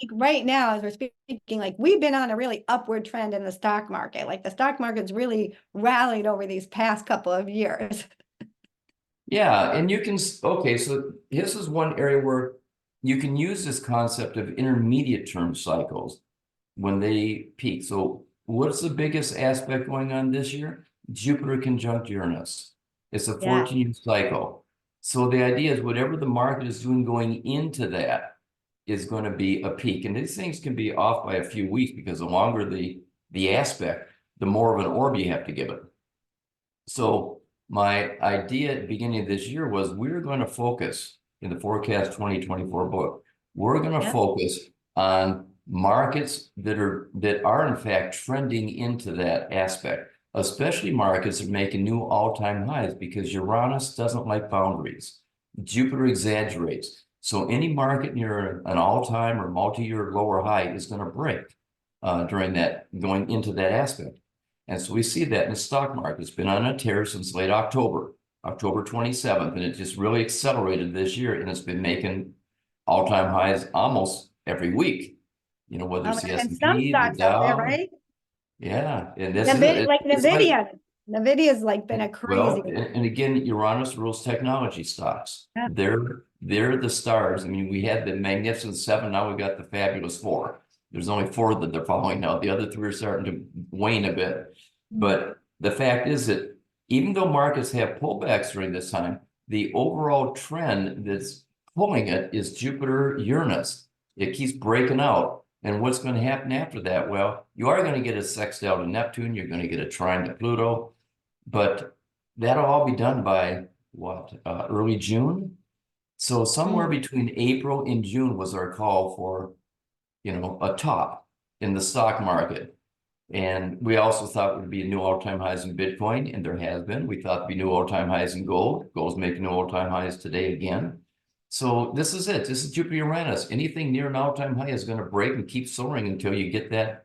like right now, as we're speaking, like we've been on a really upward trend in the stock market. Like the stock market's really rallied over these past couple of years. Yeah, and you can, okay, so this is one area where you can use this concept of intermediate term cycles when they peak. So what's the biggest aspect going on this year? Jupiter conjunct Uranus. It's a Yeah. 14-year cycle. So the idea is whatever the market is doing going into that is going to be a peak. And these things can be off by a few weeks because the longer the aspect, the more of an orb you have to give it. So my idea at the beginning of this year was we're going to focus in the Forecast 2024 book. We're going to Yeah. focus on markets that are in fact trending into that aspect, especially markets that are making new all-time highs because Uranus doesn't like boundaries. Jupiter exaggerates. So any market near an all-time or multi-year lower high is going to break during that, going into that aspect. And so we see that in the stock market. It's been on a tear since late October, October 27th, and it just really accelerated this year. And it's been making all-time highs almost every week, you know, whether Oh it's my the God. And some S&P, the stocks out there, Dow. right? Yeah. And this is Nvidia, it. like It's like, Nvidia. Nvidia's like been a well, crazy. and again, Uranus rules technology stocks. Yeah. They're the stars. I mean, we had the Magnificent Seven, now we got the Fabulous Four. There's only four that they're following now. The other three are starting to wane a bit. But the fact is that even though markets have pullbacks during this time, the overall trend that's pulling it is Jupiter Uranus. It keeps breaking out. And what's going to happen after that? Well, you are going to get a sextile to Neptune. You're going to get a trine to Pluto. But that'll all be done by what, early June? So somewhere Mm. between April and June was our call for, you know, a top in the stock market. And we also thought it would be new all-time highs in Bitcoin, and there has been. We thought it'd be new all-time highs in gold. Gold's making new all-time highs today again. So this is it. This is Jupiter Uranus. Anything near an all-time high is going to break and keep soaring until you get that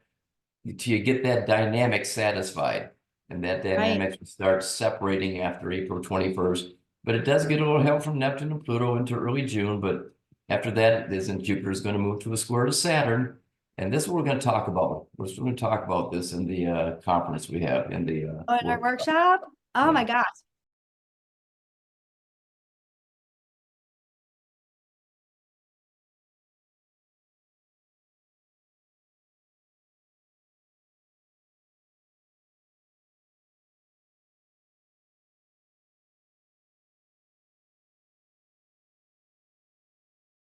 dynamic satisfied. And that Right. dynamic starts separating after April 21st. But it does get a little help from Neptune and Pluto into early June. But after that, Jupiter is going to move to a square to Saturn. And this is what we're going to talk about. We're going to talk about this in the conference we have in the Oh, in our workshop? Oh yeah. my gosh.